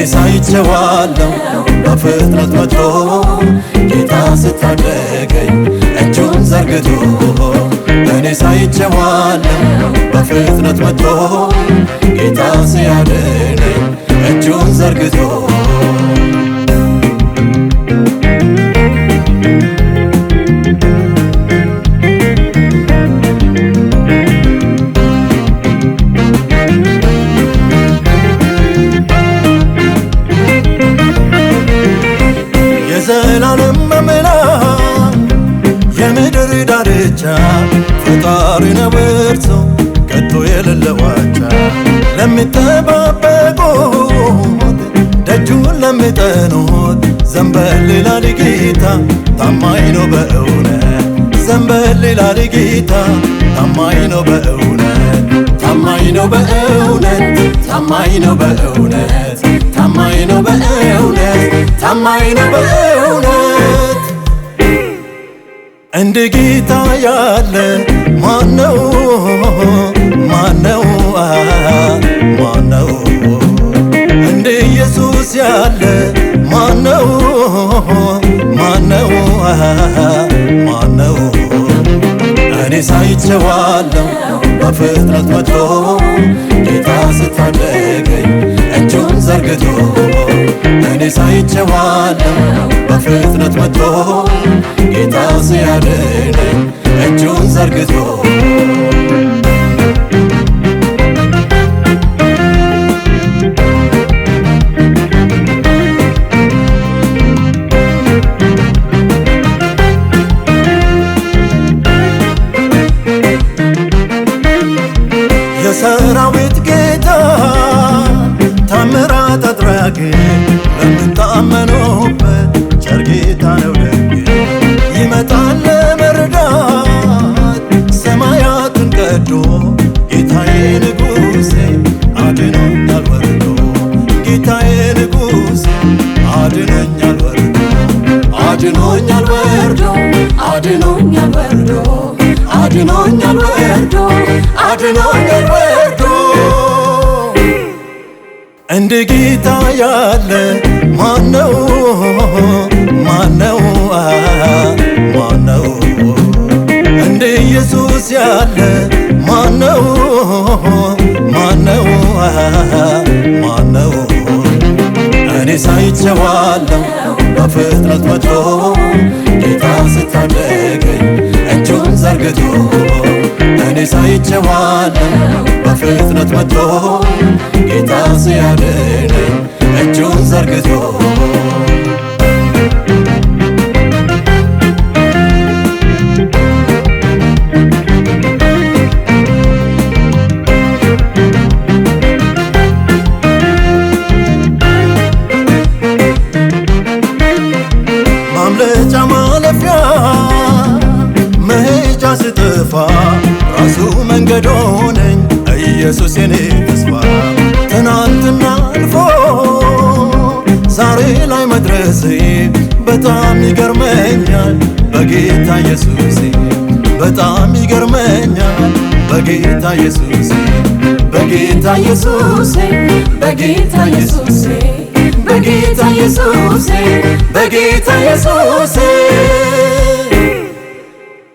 ሳይቼዋለሁ በፍጥነት መጥቶ ጌታ ስታደገኝ እጁን ዘርግቶ እኔ ሳይቼዋለሁ በፍጥነት መጥቶ ጌታ ሲያድነኝ እጁን ዘርግቶ የዘላለም አምላክ የምድር ዳርቻ ፈጣሪ ነው እርሱ ከቶ የሌለው አቻ ለሚጠባበቁት ደጁን ለሚጠኑት ዘንበል ይላል ጌታ ታማኝ ነው በእውነት ዘንበል ይላል ጌታ ታማኝ ነው በእውነት ታማኝ ነው በእውነት ታማኝ ነው በእውነት ታማኝ ነው በእውነት ታማኝ ነው በእውነት እንደ ጌታ ያለ ማነው ማነው ማነው እንደ ኢየሱስ ያለ ማነው ማነው ማነው እኔ ሳይቼዋለሁ በፍጥነት መጥቶ ጌታ ስታደገኝ እጁን ዘርግቶ እኔ ሳይቼዋለሁ በፍጥነት መጥቶ ጌታ ሲያድነኝ እጁን ዘርግቶ የሰራዊት ጌታ ታምራት አድራጊ ለምታመኑበት ቸር ጌታ ነው ደግ ይመጣል ለመርዳት ሰማያትን ቀዶ ጌታዬ ንጉሴ አድኖኛል ወርዶ ጌታዬ ንጉሴ አድኖኛል ወርዶ አድኖኛል ወርዶ አድኖኛል ወርዶ አድኖኛል ወርዶ አድኖኛል ወርዶ እንደ ጌታ ያለ ማነው ማነው ማነው እንደ ኢየሱስ ያለ ማነው ማነው ማነው እኔ ሳይቼዋለሁ በፍጥነት መጥቶ ጌታ ስታደገኝ እጁን ዘርግቶ እኔ ሳይቼዋለሁ በፍጥነት መጥቶ ጌታ ሲያድነኝ እጁን ዘርግቶ ማምለጫ ማለፊያ መሄጃ ስጥፋ ራሱ መንገድ ሆነኝ ኢየሱስ የኔ ተስፋ ትናንትና አልፎ ዛሬ ላይ መድረሴ በጣም ይገርመኛል በጌታ ኢየሱሴ በጣም ይገርመኛል በጌታ ኢየሱሴ በጌታ ኢየሱሴ በጌታ ኢየሱሴ በጌታ ኢየሱሴ በጌታ ኢየሱሴ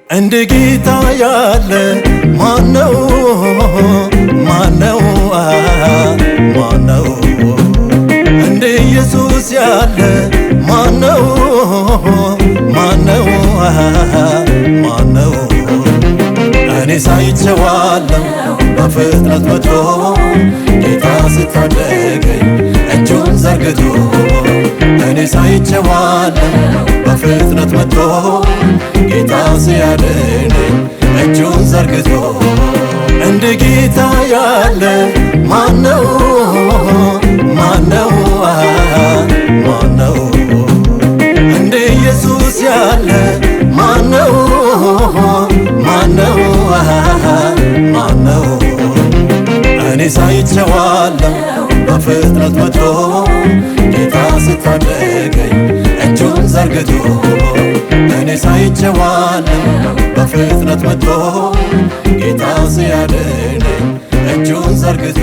እንደ ጌታ ያለ ማነው ማነው ማነው እንደ ኢየሱስ ያለ ማነው ማነው ማነው እኔ ሳይቼዋለሁ በፍጥነት መጥቶ ጌታ ስታደገኝ እጁን ዘርግቶ እኔ ሳይቼዋለሁ በፍጥነት መጥቶ ጌታ ሲያድነኝ እጁን ዘርግቶ እንደ ጌታ ያለ ማነው ማነው ማነው እንደ ኢየሱስ ያለ ማነው ማነው ማነው እኔ ሳይቼዋለሁ በፍጥነት መጥቶ ጌታ ስታደገኝ እጁን ዘርግቶ እኔ ሳይቼዋለሁ በፍጥነት መጥቶ ጌታ ሲያድነኝ እጁን ዘርግቶ